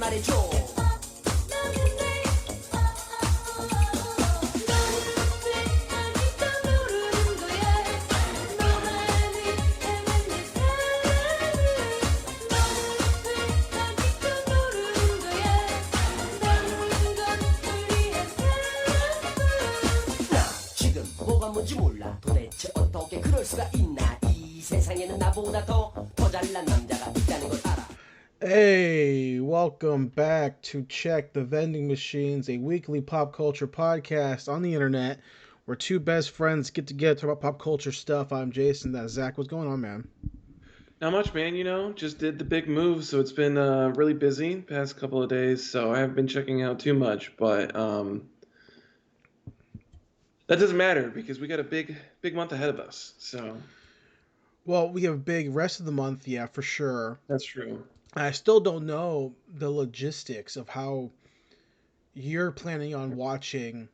말해줘. 뭐가 뭔지 몰라 도대체 어떻게 그럴 수가 있나 이 세상에는 나보다 더 잘난 남자가 있다는 걸 알아. Hey, welcome back to Check the Vending Machines, a weekly pop culture podcast on the internet where two best friends get together to talk about pop culture stuff. I'm Jason. That's Zach. What's going on, man? Not much, man. Just did the big move, so it's been really busy past couple of days. So I haven't been checking out too much, but that doesn't matter because we got a big month ahead of us. So Well, we have a big rest of the month, yeah, for sure. that's true. I still don't know the logistics of how you're planning on watching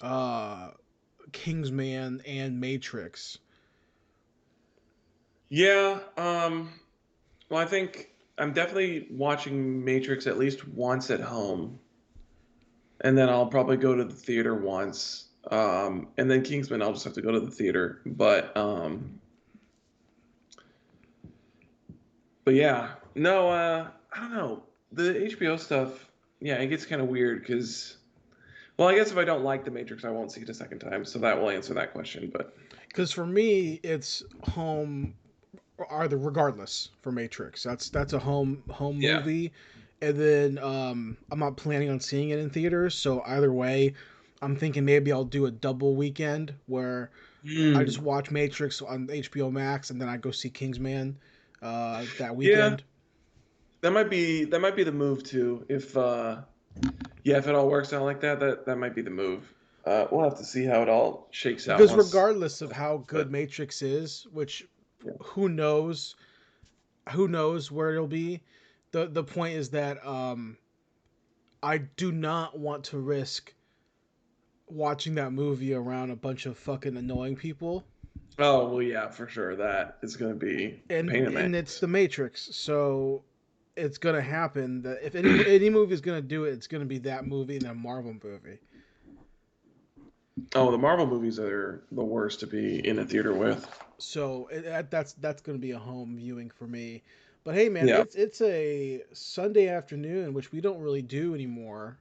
uh Kingsman and Matrix. Yeah. Well, I think I'm definitely watching Matrix at least once at home, and then I'll probably go to the theater once. And then Kingsman, I'll just have to go to the theater. But yeah, no, I don't know. The HBO stuff, yeah, it gets kind of weird because, well, I guess if I don't like The Matrix, I won't see it a second time. So that will answer that question. But Because for me, it's home either regardless for Matrix. That's a home yeah, movie, and then I'm not planning on seeing it in theaters. So either way, I'm thinking maybe I'll do a double weekend where I just mm, watch Matrix on HBO Max and then I go see Kingsman that yeah, weekend. that might be the move too. If yeah, if it all works out like that, that might be the move. We'll have to see how it all shakes out Because once. regardless of how But good Matrix is, which yeah. who knows, who knows where it'll be. The point is that I do not want to risk watching that movie around a bunch of fucking annoying people, Oh well, yeah, for sure. That is going to be a pain in the and it's ass. the Matrix, so it's gonna happen that if any movie is gonna do it, it's gonna be that movie and that Marvel movie. Oh, the Marvel movies are the worst to be in a theater with. So that's gonna be a home viewing for me. But hey, man, Yeah. it's a Sunday afternoon, which we don't really do anymore.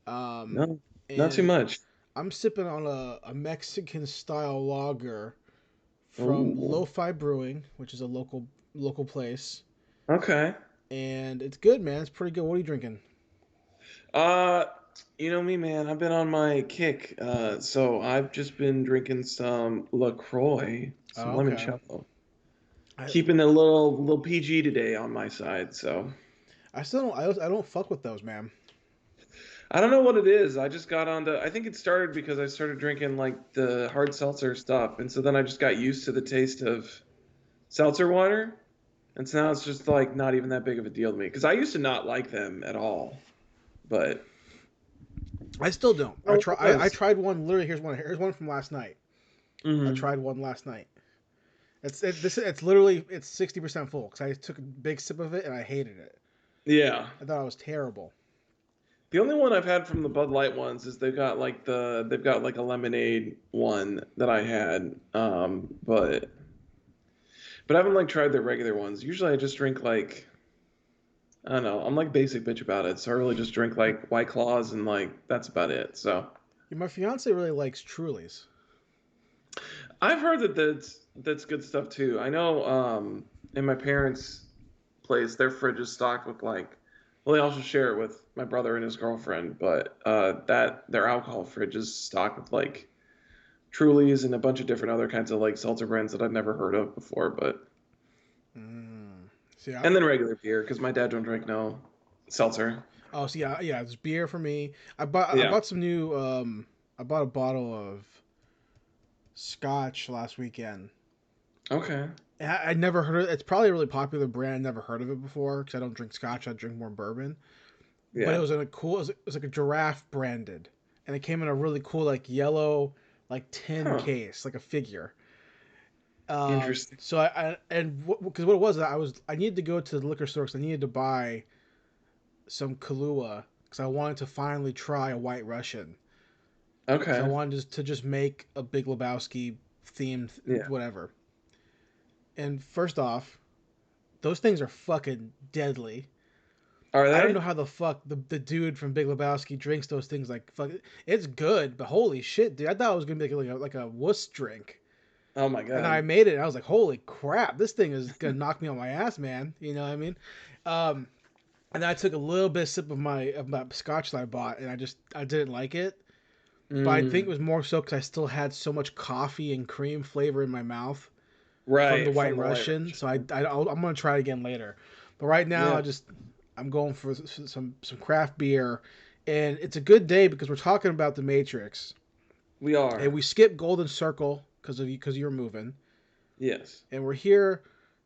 Um, No, not too and much. I'm sipping on a Mexican style lager from Ooh. Lo-Fi Brewing, which is a local place, Okay. and it's good, man. It's pretty good. What are you drinking? Uh, you know me, man. I've been on my kick. So I've just been drinking some LaCroix, some Oh, okay. limoncello. I Keeping it a little PG today on my side. So I still don't I don't fuck with those, man. I don't know what it is. I just got onto. I think it started because I started drinking like the hard seltzer stuff, and so then I just got used to the taste of seltzer water, and so now it's just like not even that big of a deal to me. Because I used to not like them at all, but I still don't. I don't know what it I was. tried one. Literally, here's one from last night. I Hmm. tried one last night. It's literally it's 60% full because I took a big sip of it and I hated it. Yeah. I thought it was terrible. The only one I've had from the Bud Light ones is they've got like a lemonade one that I had. But I haven't like tried their regular ones. Usually I just drink like I don't know. I'm like basic bitch about it, so I really just drink like White Claws and like that's about it. So Yeah, my fiance really likes Trulies. I've heard that that's good stuff too. I know in my parents' place their fridge is stocked with like well they also share it with my brother and his girlfriend, but that their alcohol fridge is stocked with like Trulies and a bunch of different other kinds of like seltzer brands that I've never heard of before, but Mm. See, and then regular beer because my dad don't drink no seltzer. yeah, it's beer for me. I Yeah. bought some new I bought a bottle of scotch last weekend. Okay. I never heard of it. It's probably a really popular brand. I never heard of it before because I don't drink scotch. I drink more bourbon. But it Yeah. was in a cool. It was like a giraffe branded, and it came in a really cool like yellow like tin Huh. case, like a figure. Interesting. So I and because what it was I needed to go to the liquor store because I needed to buy some Kahlua because I wanted to finally try a White Russian. Because I Okay. wanted to just make a Big Lebowski themed Yeah. whatever. And first off, those things are fucking deadly. Are I don't know they? how the fuck the dude from Big Lebowski drinks those things like fuck. It's good, but holy shit, dude! I thought it was gonna be like a wuss drink, Oh my and then I god. made it. And I was like, holy crap, this thing is gonna knock me on my ass, man. You know what I mean? Um, and then I took a little bit of sip of my scotch that I bought, and I didn't like it. But I think it Mm. was more so because I still had so much coffee and cream flavor in my mouth from the Right, White from the White Russian. So Russian. I'm gonna try it again later. But right now, Yeah, I'm going for some craft beer, and it's a good day because we're talking about the Matrix, we and are. we skipped Golden Circle because you're moving, Yes. and we're here.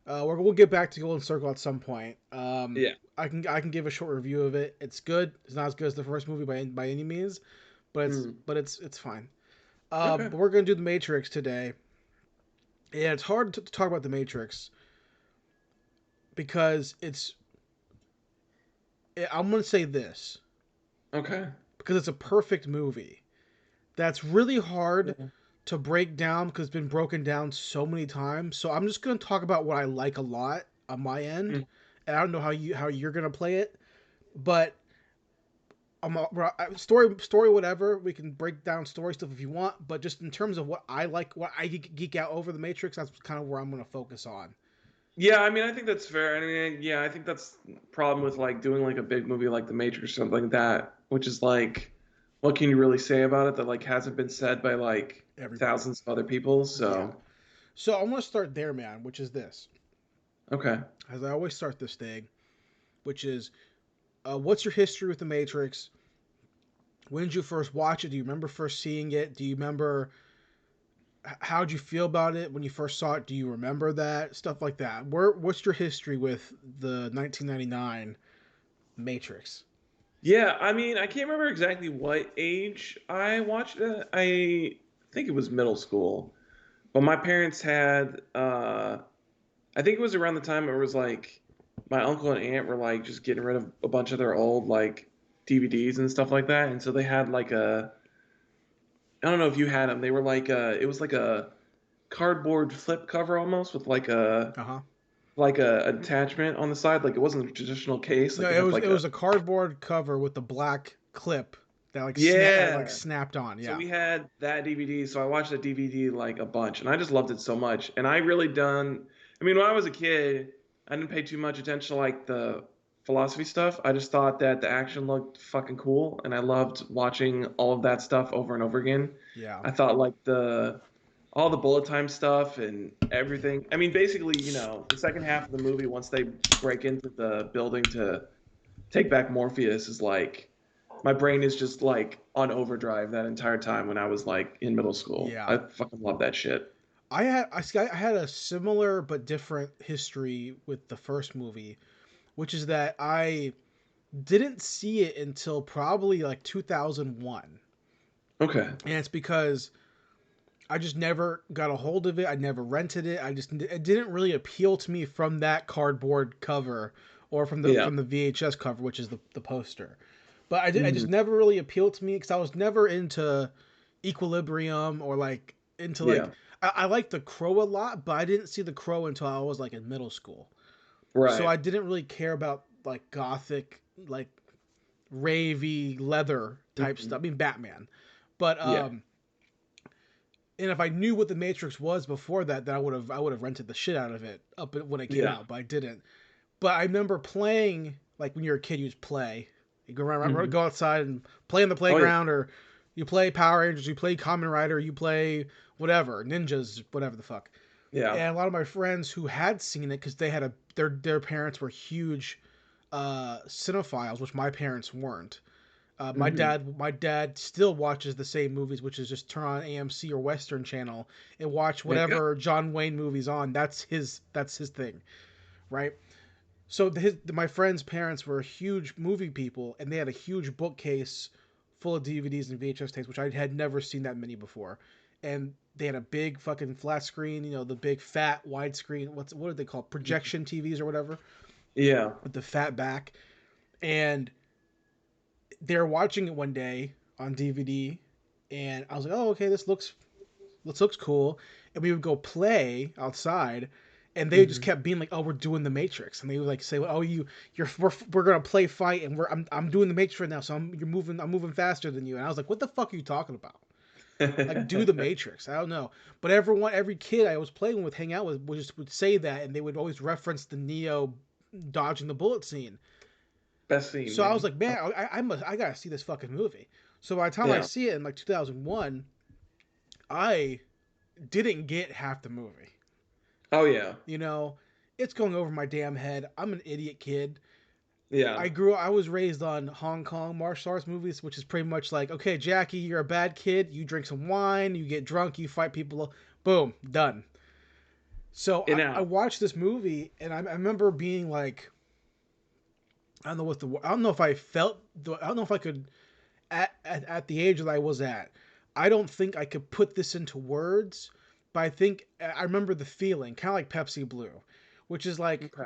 We'll get back to Golden Circle at some point. Yeah. I can give a short review of it. It's good. It's not as good as the first movie by any means, but Mm. it's fine. Okay. But we're gonna do the Matrix today. Yeah, it's hard to talk about the Matrix because I'm gonna say this Okay. because it's a perfect movie. That's really hard Yeah. to break down because it's been broken down so many times. So I'm just gonna talk about what I like a lot on my end, Mm. and I don't know how you're gonna play it, but story whatever we can break down story stuff if you want. But just in terms of what I like, what I geek out over the Matrix, that's kind of where I'm gonna focus on. Yeah, I mean, I think that's fair. I mean, yeah, I think that's the problem with like doing like a big movie like The Matrix or something like that, which is like, what can you really say about it that like hasn't been said by like Everybody, thousands of other people? yeah. So, So I'm gonna start there, man. Which is this, okay. as I always start this thing, which is, what's your history with the Matrix? When did you first watch it? Do you remember first seeing it? Do you remember how'd you feel about it when you first saw it? Do you remember that stuff like that? What's your history with the 1999 Matrix? Yeah, I mean, I can't remember exactly what age I watched it. I think it was middle school. But my parents had I think it was around the time it was like my uncle and aunt were like just getting rid of a bunch of their old like DVDs and stuff like that. And so they had like a I don't know if you had them. They were like it was like a cardboard flip cover almost with Uh huh. like a attachment on the side. Like it wasn't a traditional case. No, Like it it had was like it a was a cardboard cover with the black clip that like yeah. snapped on. So Yeah. we had that DVD. So I watched that DVD like a bunch, and I just loved it so much. And I really done. I mean, when I was a kid, I didn't pay too much attention to like the philosophy stuff. I just thought that the action looked fucking cool, and I loved watching all of that stuff over and over again. Yeah. I thought like the all the bullet time stuff and everything. I mean, basically, the second half of the movie, once they break into the building to take back Morpheus, is like my brain is just like on overdrive that entire time when I was like in middle school. Yeah. I fucking love that shit. I had a similar but different history with the first movie, which is that I didn't see it until probably like 2001. Okay. And it's because I just never got a hold of it. I never rented it. It didn't really appeal to me from that cardboard cover or from the Yeah. from the VHS cover, which is the poster. But I Hmm. just never really appealed to me because I was never into Equilibrium or like into Yeah. I liked the Crow a lot, but I didn't see the Crow until I was like in middle school. So Right. I didn't really care about like gothic, like ravey leather type Hmm. stuff. I mean Batman, but Yeah. and if I knew what the Matrix was before that, then I would have rented the shit out of it when it came Yeah. out, but I didn't. But I remember playing like when you're a kid, you just play. You go around, Hmm. go outside and play in the Oh yeah. playground, or you play Power Rangers, you play Kamen Rider, you play whatever ninjas, whatever the fuck. Yeah. And a lot of my friends who had seen it because they had their parents were huge cinephiles, which my parents weren't. Hmm. My dad still watches the same movies, which is just turn on AMC or Western Channel and watch There you go. whatever John Wayne movies on. That's his thing, right? So my friend's parents were huge movie people, and they had a huge bookcase full of DVDs and VHS tapes, which I had never seen that many before. And they had a big fucking flat screen, the big fat widescreen. What are they called? Mhm. Projection TVs or whatever Yeah. with the fat back. And they're watching it one day on DVD, and I was like, "Oh, okay, this looks cool." And we would go play outside, and they just Hmm. kept being like, "Oh, we're doing the Matrix," and they would like say, "Oh, we're gonna play fight, and I'm doing the Matrix right now, so I'm moving faster than you." And I was like, "What the fuck are you talking about?" Like, do the Matrix. I don't know, but every kid I was playing with, hang out with, would say that, and they would always reference the Neo dodging the bullet scene. Best scene, So I was man. like, man, I gotta see this fucking movie. So by the time I Yeah. see it in like 2001, I didn't get half the movie. Oh yeah. You know, it's going over my damn head. I'm an idiot kid. Yeah. I was raised on Hong Kong martial arts movies, which is pretty much like, okay, Jackie, you're a bad kid. You drink some wine, you get drunk, you fight people. Boom, done. So In I out. watched this movie, and I remember being like, I don't know if I felt, I don't know if I could at the age that I was at. I don't think I could put this into words, but I think I remember the feeling, kind of like Pepsi Blue, which is like Okay.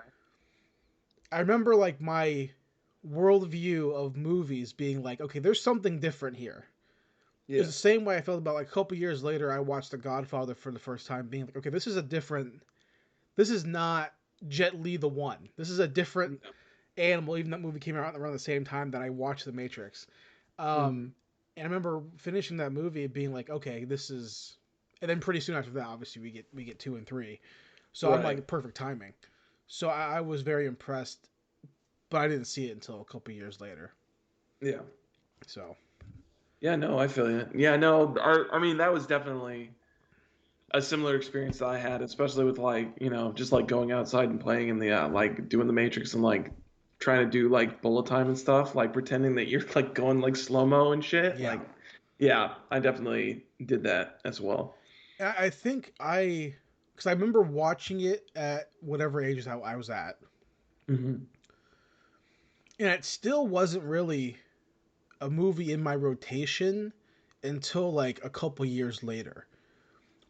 I remember like my worldview of movies being like, okay, there's something different here. It was Yeah. the same way I felt about like a couple years later. I watched The Godfather for the first time, being like, okay, this is a different. This is not Jet Li the one. This is a different animal. Even that movie came out around the same time that I watched The Matrix. Mm-hmm. Um, and I remember finishing that movie and being like, okay, this is. And then pretty soon after that, obviously we get two and three. So I'm Right. like perfect timing. So I was very impressed, but I didn't see it until a couple years later. Yeah. So Yeah. No, I feel you. Yeah. No. I mean, that was definitely a similar experience that I had, especially with like just like going outside and playing in the like doing the Matrix and like trying to do like bullet time and stuff, like pretending that you're like going like slow mo and shit. yeah, Like, yeah, I definitely did that as well. I think because I remember watching it at whatever age I was at, Hmm. and it still wasn't really a movie in my rotation until like a couple years later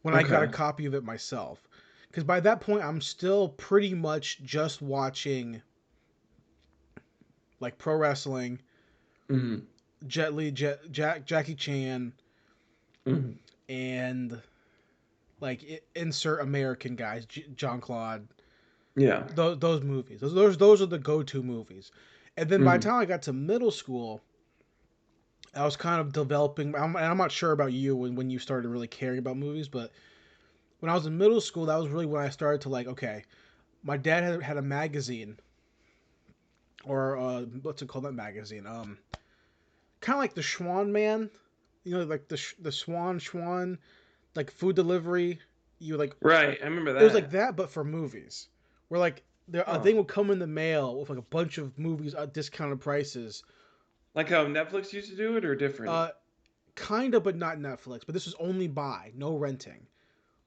when I got a Okay. copy of it myself. Because by that point, I'm still pretty much just watching like pro wrestling, Hmm. Jet Li, Jackie Chan, Hmm. and like insert American guys, John Claude. Yeah. Those movies. Those are the go to movies. And then by the Hmm. time I got to middle school, I was kind of developing. And I'm not sure about you when you started really caring about movies, but when I was in middle school, that was really when I started to like, okay, my dad had a magazine, or what's it called, that magazine? Kind of like the Schwan Man, like the Schwan, like food delivery. You like Right. I remember It was like that. that, but for movies, where like a Huh. thing would come in the mail with like a bunch of movies at discounted prices. Like how Netflix used to do it, or different? Uh, kind of, but not Netflix. But this was only buy, no renting.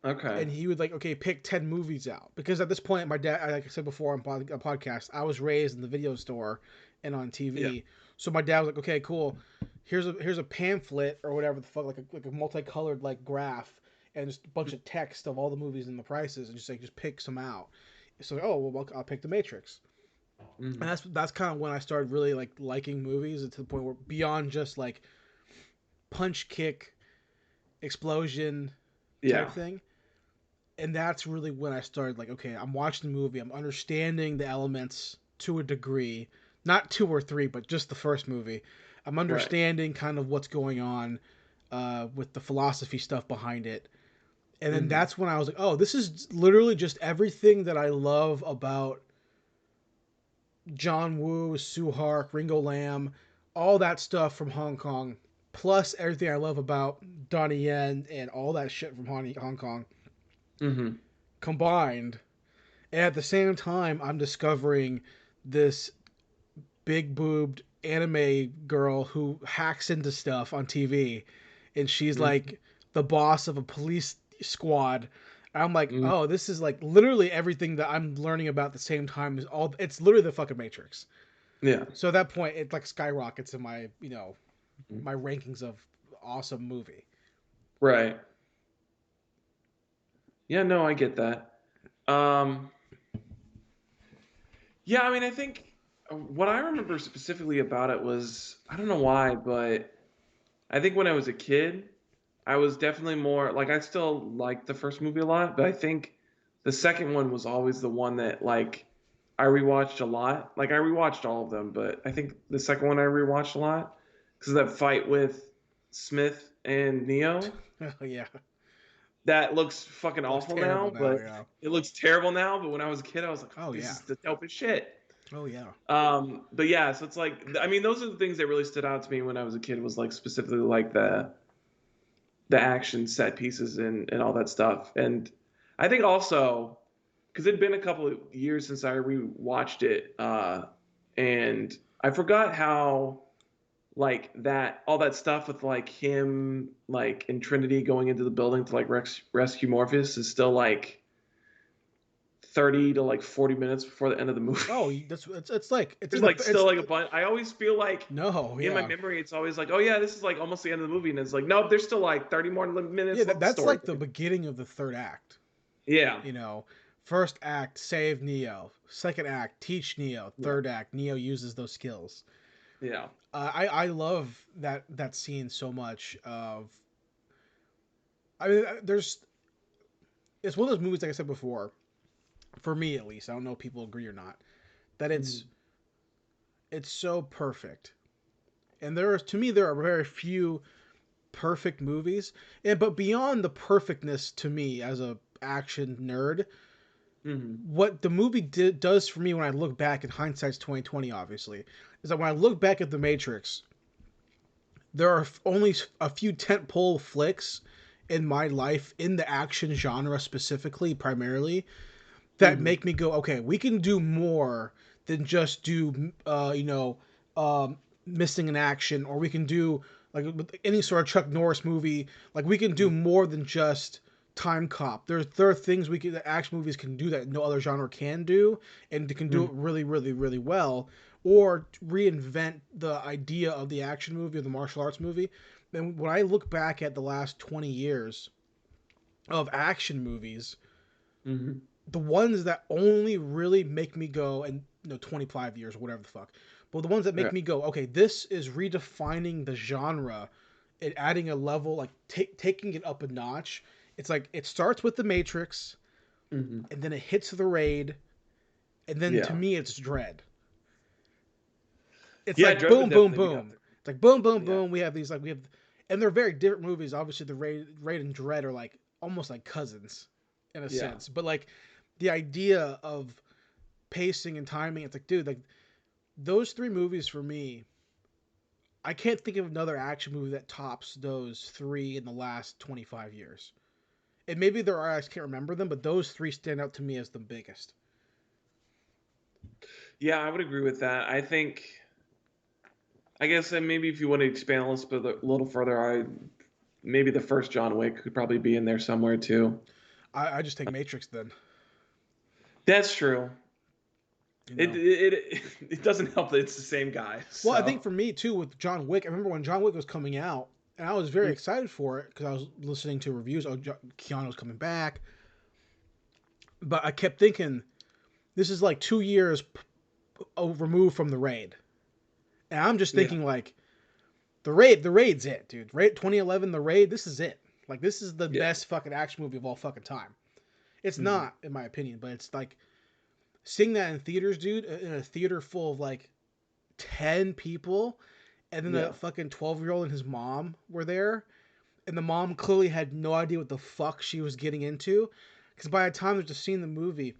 Okay. And he would like, okay, pick 10 movies out, because at this point, my dad, like I said before on a podcast, I was raised in the video store and on Yeah. TV. So my dad was like, okay, cool. Here's a pamphlet or whatever the fuck, like a multicolored like graph, and just a bunch of text of all the movies and the prices, and just pick some out. So oh well, I'll pick The Matrix. And Hmm. that's kind of when I started really like liking movies, to the point where beyond just like punch kick explosion type Yeah. thing. And that's really when I started like, okay, I'm watching the movie, I'm understanding the elements to a degree, not two or three, but just the first movie. I'm Right. understanding kind of what's going on with the philosophy stuff behind it. And then Hmm. that's when I was like, oh, this is literally just everything that I love about John Woo, Suhark, Ringo Lam, all that stuff from Hong Kong, plus everything I love about Donnie Yen and all that shit from Hong Kong Hmm. combined. And at the same time, I'm discovering this big boobed anime girl who hacks into stuff on TV, and she's Hmm. like the boss of a police squad. I'm like, Hmm. oh, this is like literally everything that I'm learning about at the same time. Is all It's literally the fucking Matrix. Yeah. So at that point, it like skyrockets in my Mhm. my rankings of awesome movie. Right. Yeah, no, I get that. Um, yeah, I mean, I think what I remember specifically about it was, I don't know why, but I think when I was a kid, I was definitely more like, I still liked the first movie a lot, but I think the second one was always the one that like I rewatched a lot. Like I rewatched all of them, but I think the second one I rewatched a lot because of that fight with Smith and Neo. Oh yeah, That looks fucking looks awful terrible now, now. but Yeah. it looks terrible now. But when I was a kid, I was like, oh, Oh this yeah. is the dopest shit. Oh yeah. But yeah, so it's like, I mean, those are the things that really stood out to me when I was a kid, was like specifically like the action set pieces and all that stuff. And I think also because it'd been a couple of years since I rewatched it, and I forgot how like that all that stuff with like him like in Trinity going into the building to like rescue Morpheus is still like 30 to like 40 minutes before the end of the movie. Oh, that's it's like it's There's in the like still like a bunch. I always feel like no, in my yeah. memory it's always like, oh yeah, this is like almost the end of the movie, and it's like, nope, there's still like 30 more Yeah, minutes left of the that's story. like the beginning of the third act. Yeah, You know, first act save Neo, second act teach Neo, yeah, third act Neo uses those skills. yeah. I love that scene so much. I mean, there's it's one of those movies like I said before. For me, at least, I don't know if people agree or not. That Mhm. it's so perfect, and there are to me there are very few perfect movies, and but beyond the perfectness to me as a action nerd, Mhm. what the movie does for me when I look back, in hindsight's 2020 obviously, is that when I look back at The Matrix, there are only a few tentpole flicks in my life in the action genre specifically, primarily, that Mhm. make me go, okay, we can do more than just do, um, missing in action, or we can do like with any sort of Chuck Norris movie, like we can do more than just Time Cop. There are things we can that action movies can do that no other genre can do, and they can do it Mhm. really, really, really well, or reinvent the idea of the action movie or the martial arts movie. And when I look back at the last 20 years of action movies, Mhm. the ones that only really make me go, and 25 years or whatever the fuck, but the ones that Yeah. make me go, okay, this is redefining the genre and adding a level, like taking it up a notch. It's like it starts with the Matrix, Mhm. and then it hits the Raid, and then to Yeah. me it's Dread. It's Yeah, like Dread would boom boom definitely be up boom. there. It's like boom boom Yeah. boom. We have these, like, we have, and they're very different movies. Obviously the Raid and Dread are like almost like cousins in a Yeah. sense, but like the idea of pacing and timing, it's like, dude, like those three movies for me, I can't think of another action movie that tops those three in the last 25 years. And maybe there are, I just can't remember them, but those three stand out to me as the biggest. Yeah, I would agree with that. I think, I guess that maybe if you want to expand a little further, I maybe the first John Wick could probably be in there somewhere too. I just take Matrix then, That's true. you It know. it it, it doesn't help that it's the same guy. Well, I think So for me too with John Wick, I remember when John Wick was coming out, and I was very mm, excited for it because I was listening to reviews. Oh, Keanu's coming back, but I kept thinking this is like 2 years removed from the Raid, and I'm just yeah. thinking like the Raid's it, dude. Raid 2011, the Raid, this is it. Like this is the Yeah. best fucking action movie of all fucking time. It's Mhm. not, in my opinion, but it's like seeing that in theaters, dude, in a theater full of like 10 people, and then the Yeah. fucking 12-year-old and his mom were there, and the mom clearly had no idea what the fuck she was getting into, because by the time there's a scene in the movie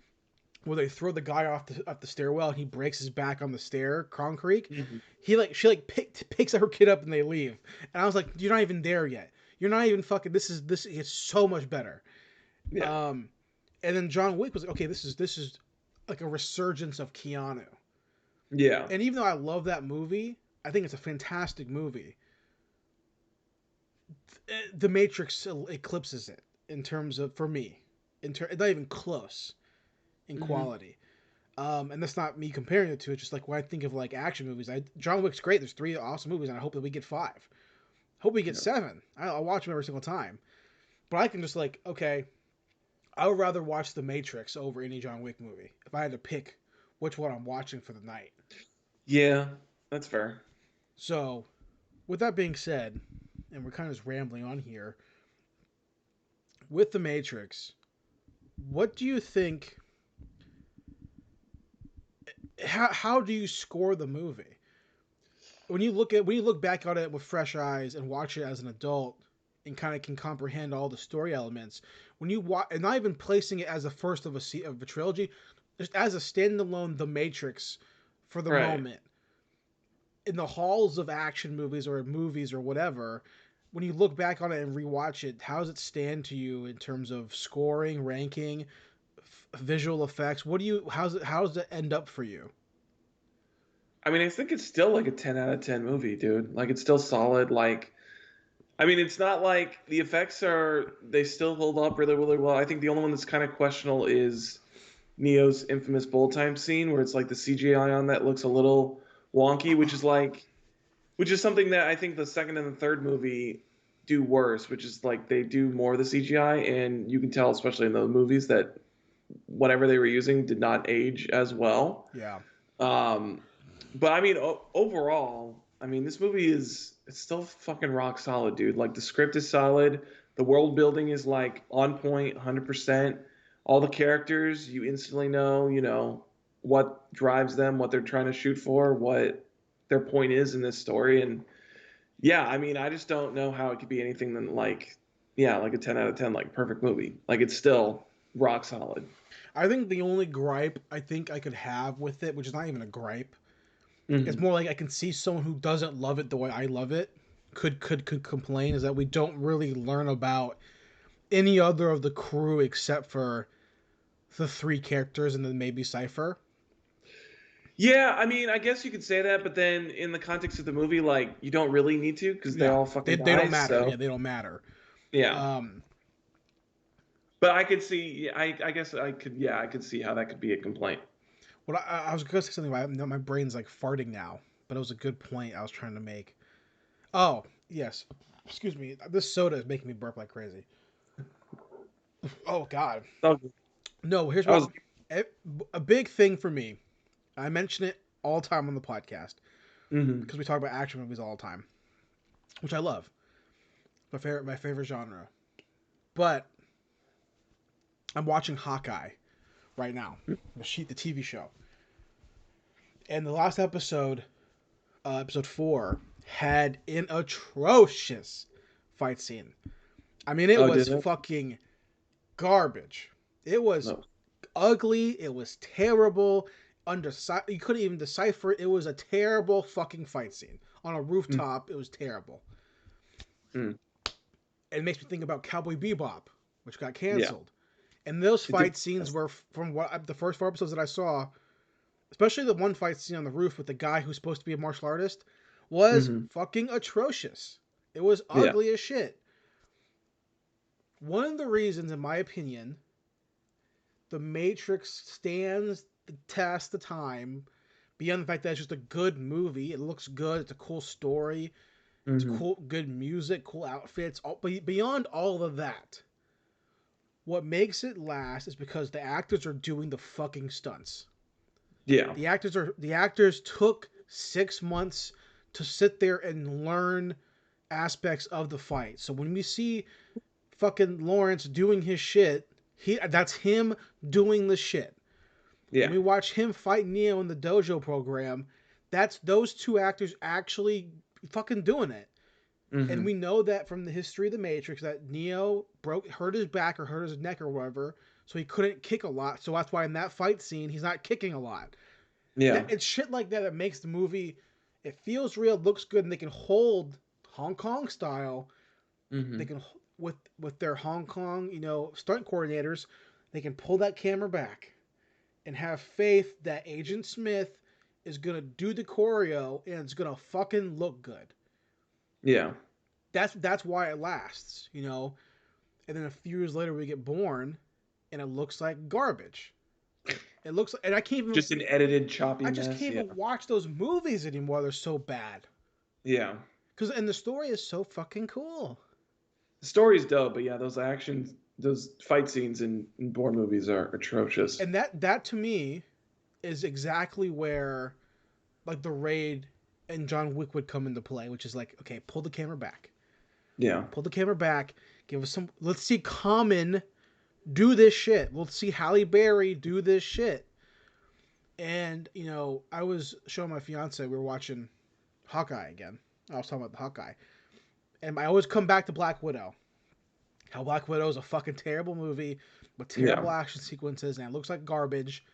where they throw the guy off the stairwell and he breaks his back on the stair concrete, Mhm. she like picks her kid up and they leave, and I was like, you're not even there yet. You're not even fucking. This is so much better. Yeah. Um, and then John Wick was like, okay. This is like a resurgence of Keanu. Yeah. And even though I love that movie, I think it's a fantastic movie. The Matrix eclipses it in terms of, for me, not even close in Mhm. quality. And that's not me comparing it to it. Just like when I think of like action movies, John Wick's great. There's three awesome movies, and I hope that we get five. Hope we get Yeah. seven. I'll watch them every single time. But I can just like, okay, I would rather watch The Matrix over any John Wick movie if I had to pick which one I'm watching for the night. Yeah, that's fair. So, with that being said, and we're kind of just rambling on here, with The Matrix, what do you think? How do you score the movie? When you look back on it with fresh eyes and watch it as an adult and kind of can comprehend all the story elements, when you watch and not even placing it as the first of a trilogy, just as a standalone The Matrix for the Right. moment in the halls of action movies or whatever, when you look back on it and rewatch it, how does it stand to you in terms of scoring, ranking, visual effects? How does it end up for you? I mean, I think it's still like a 10 out of 10 movie, dude. Like it's still solid. Like I mean, it's not like the effects are they still hold up really, really well. I think the only one that's kind of questionable is Neo's infamous bullet time scene where it's like the CGI on that looks a little wonky, which is something that I think the second and the third movie do worse, which is like they do more of the CGI, and you can tell, especially in the movies, that whatever they were using did not age as well. Yeah. Um, but I mean, overall, I mean, this movie is it's still fucking rock solid, dude. Like the script is solid, the world building is like on point, 100%. All the characters, you instantly know, what drives them, what they're trying to shoot for, what their point is in this story, and yeah, I mean, I just don't know how it could be anything than like, yeah, like a 10 out of 10, like perfect movie. Like it's still rock solid. I think the only gripe I think I could have with it, which is not even a gripe, it's Hmm. more like I can see someone who doesn't love it the way I love it could complain is that we don't really learn about any other of the crew except for the three characters and then maybe Cypher. Yeah, I mean, I guess you could say that, but then in the context of the movie, like you don't really need to because they Yeah, all they fucking they don't die. matter. So Yeah, they don't matter. yeah, Um, but I could see. I guess I could. Yeah, I could see how that could be a complaint. what I was gonna say something about my brain's like farting now, but it was a good point I was trying to make. Oh yes, excuse me. This soda is making me burp like crazy. Oh God. Oh, No, here's I what was. a, a big thing for me. I mention it all the time on the podcast Hmm. because we talk about action movies all the time, which I love. My favorite genre. But I'm watching Hawkeye right now, the TV show, and the last episode, episode 4, had an atrocious fight scene. I mean, it Oh, was did it? fucking garbage. It was No. ugly. It was terrible. You couldn't even decipher it. It was a terrible fucking fight scene on a rooftop. It was terrible. Mm-hmm. It makes me think about Cowboy Bebop, which got Yeah, canceled. And those it did. fight scenes were from the first 4 episodes that I saw, especially the one fight scene on the roof with the guy who's supposed to be a martial artist, was Hmm. fucking atrocious. It was Yeah, ugly as shit. One of the reasons, in my opinion, The Matrix stands the test of time, beyond the fact that it's just a good movie. It looks good. It's a cool story. It's hmm, cool, good music, cool outfits. But beyond all of that, what makes it last is because the actors are doing the fucking stunts. yeah, The actors took 6 months to sit there and learn aspects of the fight. So when we see fucking Lawrence doing his shit, that's him doing the shit. When yeah. we watch him fight Neo in the dojo program, that's those two actors actually fucking doing it. And Hmm. we know that from the history of the Matrix that Neo hurt his back or hurt his neck or whatever, so he couldn't kick a lot. So that's why in that fight scene he's not kicking a lot. Yeah. It's shit like that that makes the movie. It feels real, looks good, and they can hold Hong Kong style. They Hmm. can with their Hong Kong, stunt coordinators. They can pull that camera back and have faith that Agent Smith is gonna do the choreo and it's gonna fucking look good. Yeah. That's why it lasts. And then a few years later we get Born, and it looks like garbage. It looks like, and Just an edited, choppy I just mess. can't Yeah. even watch those movies anymore. They're so bad. Yeah. And the story is so fucking cool. The story's dope, but yeah, those fight scenes in Bourne movies are atrocious. And that to me is exactly where like the raid and John Wick would come into play, which is like, okay, pull the camera back. Yeah. Pull the camera back. Give us some. Let's see Common do this shit. Let's see Halle Berry do this shit. And I was showing my fiance. We were watching Hawkeye again. I was talking about the Hawkeye, and I always come back to Black Widow. How Black Widow is a fucking terrible movie with terrible action sequences, and it looks like garbage.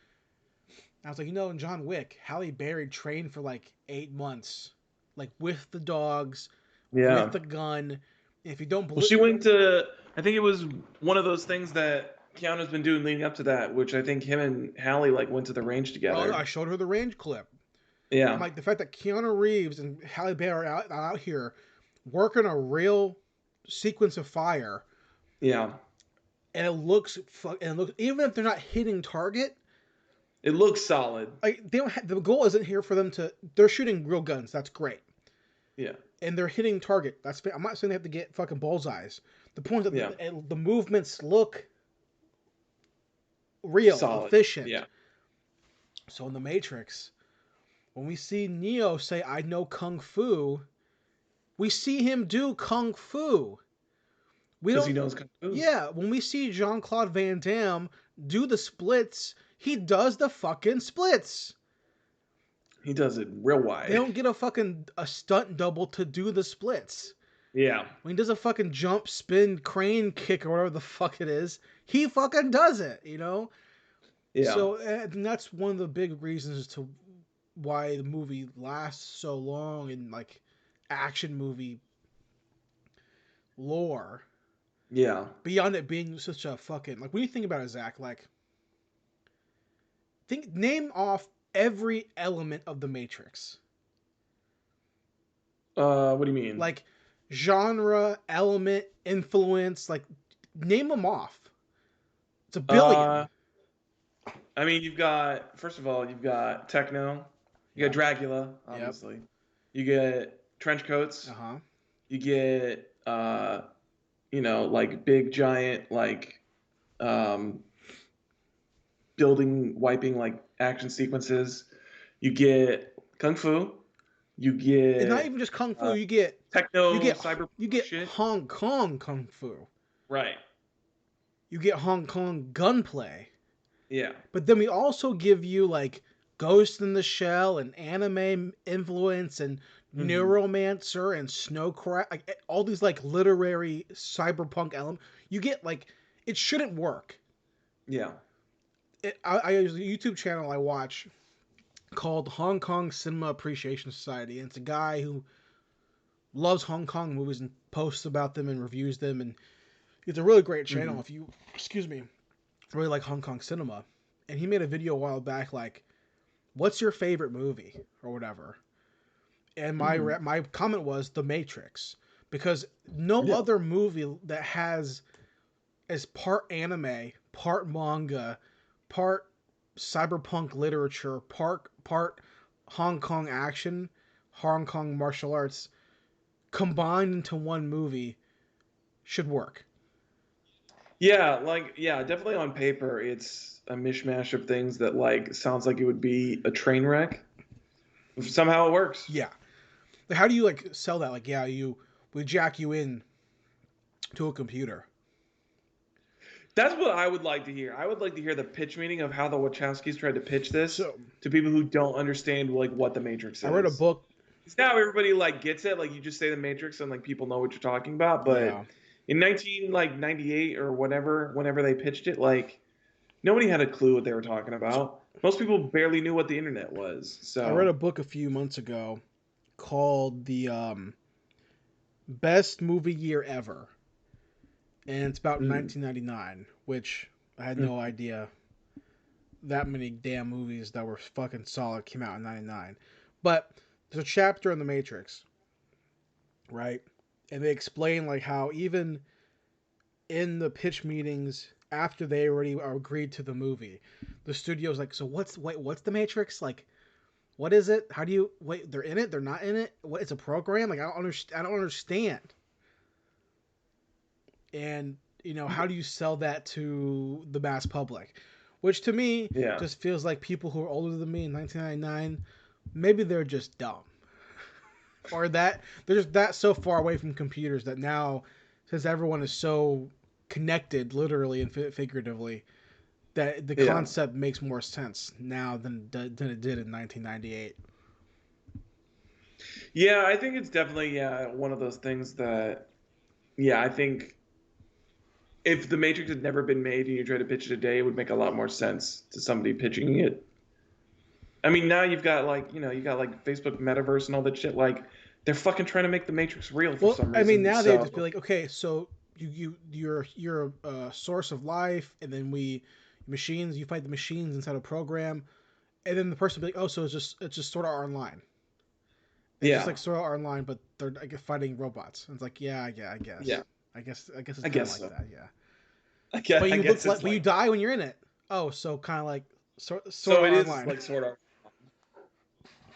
And I was like, in John Wick, Halle Berry trained for like 8 months, like with the dogs, Yeah. with the gun. If you don't believe, Well, she went to. I think it was one of those things that Keanu's been doing leading up to that, which I think him and Hallie like went to the range together. I showed her the range clip. Yeah. I'm like, the fact that Keanu Reeves and Halle Berry are out here working a real sequence of fire. Yeah. And it looks even if they're not hitting target, it looks solid. Like they don't the goal isn't here for them to. They're shooting real guns. That's great. Yeah. And they're hitting target. I'm not saying they have to get fucking bullseyes. The point is that the movements look real, solid, efficient. Yeah. So in the Matrix, when we see Neo say, "I know Kung Fu," we see him do Kung Fu. Because he knows Kung Fu. Yeah, when we see Jean-Claude Van Damme do the splits, he does the fucking splits. He does it real wide. They don't get a stunt double to do the splits. Yeah. When he does a fucking jump, spin, crane kick, or whatever the fuck it is, he fucking does it, Yeah. So and that's one of the big reasons as to why the movie lasts so long in like action movie lore. Yeah. Beyond it being such a fucking when you think about it, Zach, name off every element of the Matrix. What do you mean? Like genre, element, influence, name them off. It's a billion. I mean, you've got techno, you got Dracula, obviously. Yep. You get trench coats. Uh-huh. You get big giant building wiping action sequences. You get kung fu. You get and not even just kung fu. You get techno. You get shit. Hong Kong kung fu. Right. You get Hong Kong gunplay. Yeah. But then we also give you Ghost in the Shell and anime influence and Neuromancer and Snowcraft, all these literary cyberpunk elements. You get it shouldn't work. Yeah. I use a YouTube channel I watch called Hong Kong Cinema Appreciation Society, and it's a guy who loves Hong Kong movies and posts about them and reviews them, and it's a really great channel if you really like Hong Kong cinema. And he made a video a while back what's your favorite movie or whatever, and my comment was The Matrix, because no other movie that has as part anime, part manga, part cyberpunk literature, part Hong Kong action, Hong Kong martial arts combined into one movie should work. Yeah, definitely on paper it's a mishmash of things that sounds like it would be a train wreck. Somehow it works. Yeah. How do you sell that? We jack you in to a computer. That's what I would like to hear. I would like to hear the pitch meeting of how the Wachowskis tried to pitch this to people who don't understand what the Matrix is. I read a book. Now everybody gets it. You just say the Matrix and people know what you're talking about. But in 1998 or whenever they pitched it, nobody had a clue what they were talking about. Most people barely knew what the internet was. So I read a book a few months ago called the Best Movie Year Ever. And it's about 1999, which I had no idea that many damn movies that were fucking solid came out in 99. But there's a chapter in The Matrix, right? And they explain how even in the pitch meetings after they already agreed to the movie, the studio's so what's The Matrix? What is it? How do you they're in it? They're not in it? What? It's a program? I don't understand. And how do you sell that to the mass public? Which to me just feels like people who are older than me in 1999 maybe they're just dumb, or that they're just that so far away from computers that now, since everyone is so connected, literally and figuratively, that the Yeah. concept makes more sense now than it did in 1998. Yeah, I think it's definitely one of those things that I think if The Matrix had never been made and you tried to pitch it today, it would make a lot more sense to somebody pitching it. I mean, now you've got like, you got like Facebook metaverse and all that shit. Like, they're fucking trying to make The Matrix real for Well, some I mean, reason. now they would just be So, like, okay, so you're a source of life, and then you fight the machines inside a program, and then the person will be like, oh, so it's just sort of online. It's just yeah, like sort of online, but they're like fighting robots. And it's like, yeah, I yeah, guess. I guess it's I kind of guess like so. that, yeah. I guess it's But you like, die when you're in it. Oh, so kind of like sort so of it is online. like sort of,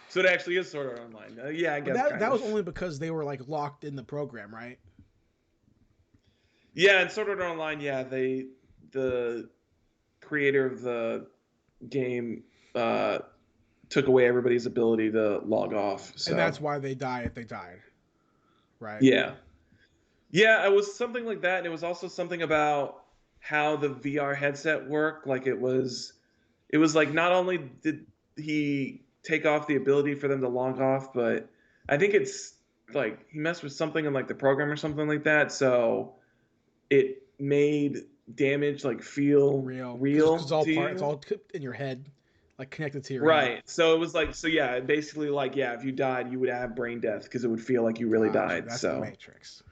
so it actually is sort of online. Yeah, I But guess that kind was of. only because they were like locked in the program, right? Yeah, and sort of online, the creator of the game, took away everybody's ability to log off. And So, that's why they die if they died, right? yeah. Yeah, it was something like that. And it was also something about how the VR headset worked. Like it was like not only did he take off the ability for them to log off, but I think it's like he messed with something in like the program or something like that. So it made damage like feel Real, because real to it's you. all in your head, like connected to your head. Right. So it was like, so yeah, basically like, yeah, if you died, you would have brain death because it would feel like you really Gotcha, died. that's the So Matrix,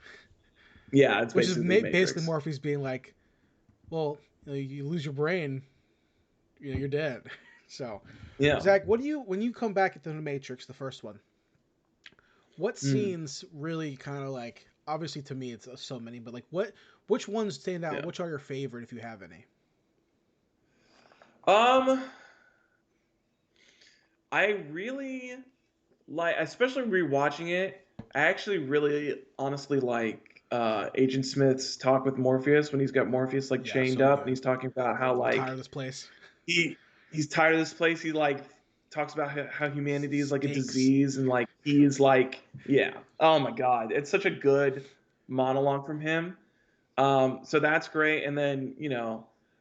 yeah, it's which is basically the basically Matrix. Morpheus being like, well, you lose your brain, you're dead. So, Yeah. Zach, what do you when you come back into the Matrix, the first one? What Mm. scenes really kind of like? Obviously, to me, it's so many, but like, which ones stand out? Yeah. Which are your favorite, if you have any? Um, I really like, especially rewatching it. I actually really honestly like Agent Smith's talk with Morpheus when he's got Morpheus like Yeah, chained so up and good. he's talking about how I'm tired like of this place. he he's tired of this place. He like talks about how humanity is like a Stinks. disease and like he's like yeah. Oh my God, it's such a good monologue from him. So that's great. And then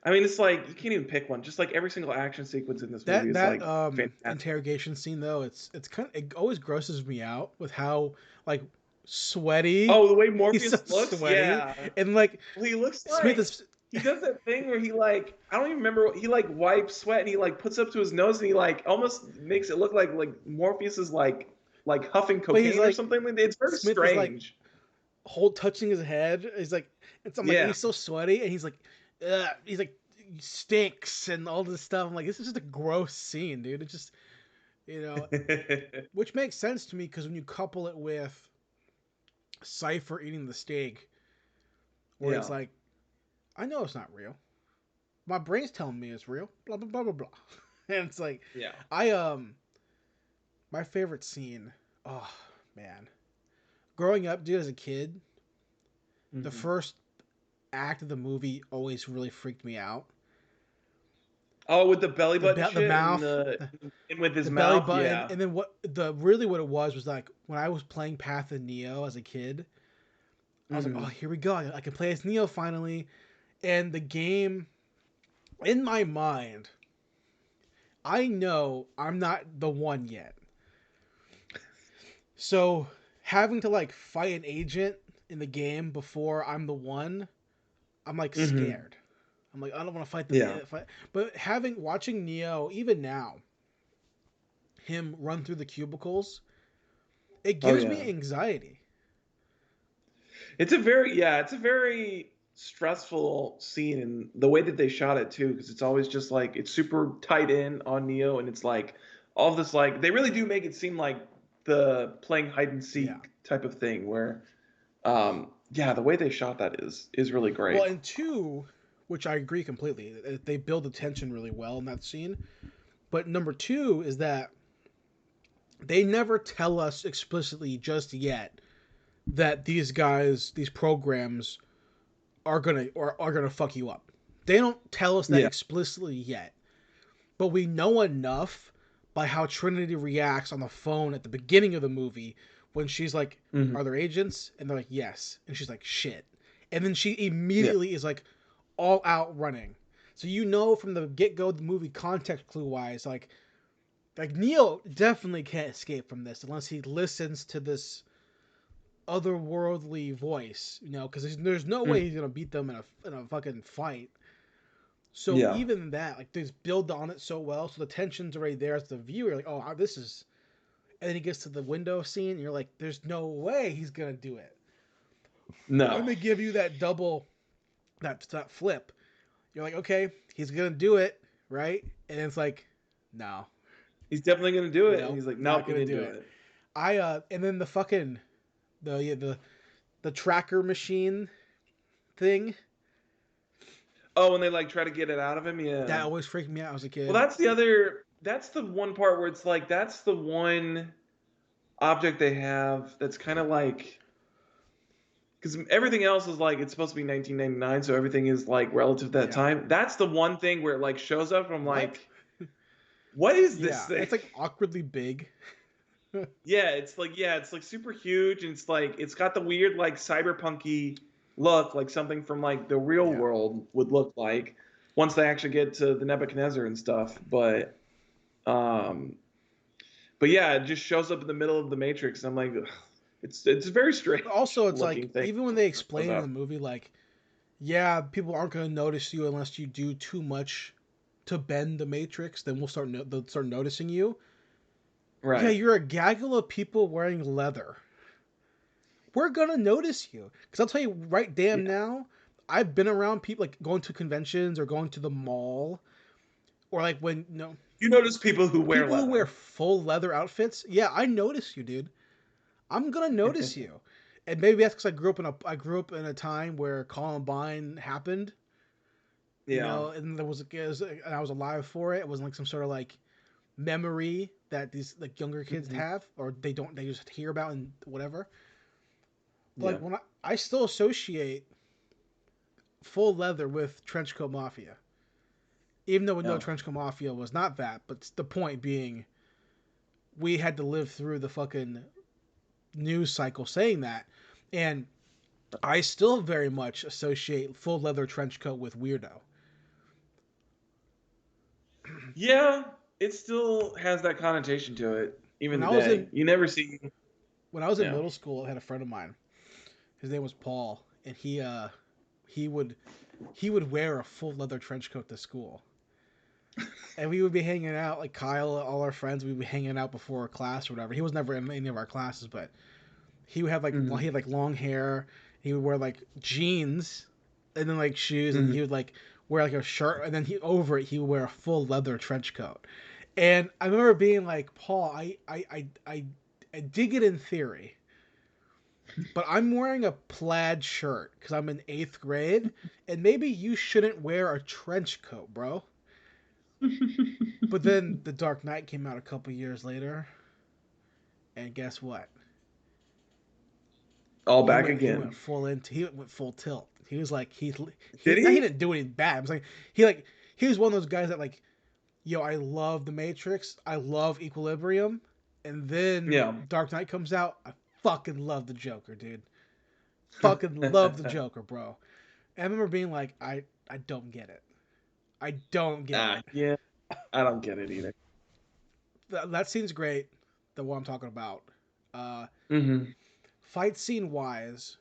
I mean, it's like you can't even pick one. Just like every single action sequence in this movie That is that like um fantastic. interrogation scene though, it's kind of it always grosses me out with how like sweaty Oh, the way he's so Morpheus looks, sweaty, yeah. and like Well, he looks Smith like is he does that thing where he like I don't even remember he like wipes sweat and he like puts up to his nose and he like almost makes it look like Morpheus is like huffing but he's cocaine or like something. It's very Smith is like strange. hold touching his head. He's like I'm like and Yeah. he's so sweaty and he's like he's like he stinks and all this stuff. I'm like this is just a gross scene, dude. It just you know which makes sense to me because when you couple it with Cypher eating the steak, where it's Yeah. like I know it's not real. My brain's telling me it's real. Blah blah blah blah blah. And it's like, Yeah. I my favorite scene. Oh man, growing up, dude, as a kid, the Mhm. first act of the movie always really freaked me out. Oh, with the belly button The shit and mouth, the and with his the belly mouth, button, yeah. and then what it was like when I was playing Path of Neo as a kid. I was like, oh, Hmm. here we go. I can play as Neo finally, and the game in my mind. I know I'm not the one yet. So having to like fight an agent in the game before I'm the one, I'm like Hmm. scared. I'm like I don't want to fight Yeah. but having watching Neo even now, him run through the cubicles, it Oh gives yeah. me anxiety. It's a very stressful scene and the way that they shot it too, because it's always just like it's super tight in on Neo and it's like all this like they really do make it seem like the playing hide and Yeah. seek type of thing where yeah, the way they shot that is really Well, great. and two, which I agree completely, they build the tension really well in that scene. But number two is that they never tell us explicitly just yet that these programs are gonna fuck you up. They don't tell us that Yeah. explicitly yet, but we know enough by how Trinity reacts on the phone at the beginning of the movie when she's like, Mhm. "Are there agents?" And they're like, "Yes," and she's like, "Shit," and then she Yeah. immediately is like, all out running. So you know from the get go, the movie context clue wise, like Neo definitely can't escape from this unless he listens to this otherworldly voice, you know, because there's no way Mm. he's gonna beat them in a fucking fight. So Yeah. even that, like, they just build on it so well, so the tension's already there as the viewer. Like, oh, this is, and then he gets to the window scene, and you're like, there's no way he's gonna do it. No. And they give you that double, that flip. You're like, okay, he's gonna do it, right? And it's like, no, He's definitely gonna do it, and nope, he's like, not nope, he gonna didn't do do it. it. And then the fucking the tracker machine thing Oh, when they like try to get it out of him, that yeah. always freaked me out as a Well, kid. that's the other. That's the one part where it's like that's the one object they have that's kind of like because everything else is like it's supposed to be 1999, so everything is like relative to that Yeah. time. That's the one thing where it like shows up. And I'm What? like, what is this Yeah, thing? it's like awkwardly big. Yeah, it's like super huge, and it's like it's got the weird like cyberpunky look, like something from like the real Yeah. world would look like once they actually get to the Nebuchadnezzar and stuff. Um, but yeah, it just shows up in the middle of the Matrix, and I'm like, ugh, it's a very But strange also, it's like looking thing. even when they That shows explain in the up. movie, like, yeah, people aren't gonna notice you unless you do too much to bend the matrix. Then they'll start noticing you. Yeah, Right. you're a gaggle of people wearing leather. We're gonna notice you because I'll tell you right damn Yeah. now. I've been around people like going to conventions or going to the mall or like when You notice people who wear people who wear leather. full leather outfits. Yeah, I notice you, dude. I'm gonna notice you, and maybe that's because I grew up in a time where Columbine happened, you Yeah. know, and and I was alive for it. It wasn't like some sort of like memory that these like younger kids Hmm. have or they just hear about and whatever. But Yeah. like when I still associate full leather with Trenchcoat Mafia, even though we know Yeah. Trenchcoat Mafia was not that. But the point being, we had to live through the fucking news cycle saying that, and I still very much associate full leather trench coat with weirdo. Yeah. It still has that connotation to it, even When I was today. in You never see. when I was in Yeah. middle school, I had a friend of mine. His name was Paul, and he would he would wear a full leather trench coat to school. And we would be hanging out, like Kyle, all our friends. We'd be hanging out before class or whatever. He was never in any of our classes, but he Hmm. had like long hair. He would wear like jeans, and then like shoes, and Hmm. he would like wear like a shirt, and then he over it he would wear a full leather trench coat. And I remember being like, Paul, I dig it in theory, but I'm wearing a plaid shirt because I'm in eighth grade, and maybe you shouldn't wear a trench coat, bro. But then The Dark Knight came out a couple years later, and guess what? All back again. He went full tilt. He was like Did he he? didn't do anything bad. It was like he was one of those guys that like, yo, I love the Matrix, I love Equilibrium, and then Yeah. Dark Knight comes out, I fucking love the Joker, dude. Fucking love the Joker, bro. And I remember being like, I don't get it. I don't get it. Yeah. I don't get it either. That scene's great. The one I'm talking about. Uh, Hmm. Fight scene wise,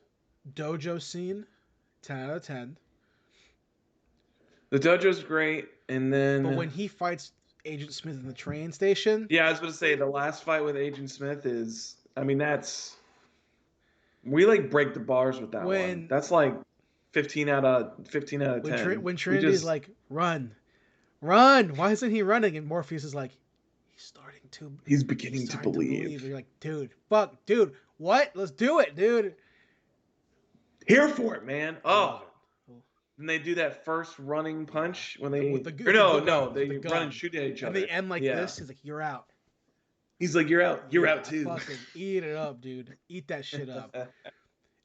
dojo scene, 10 out of 10. The dojo's great, and But then when he fights Agent Smith in the train station, yeah, I was going to say the last fight with Agent Smith is. I mean, that's we like break the bars with that one. when That's like 15 out of 10. when We Trinity's just like, run, run, why isn't he running? And Morpheus is like, he's he's beginning to starting to believe. believe. And you're like, dude, what? Let's do it, dude. Here for it, man. I love Oh, and they do that first running it. Yeah, punch when they or with the no, gun, no, with the they run and gun, shoot at each and they other. end like Yeah. this. He's like, you're out. He's like, you're out. You're Yeah, out too. fucking eat it up, dude. Eat that shit up.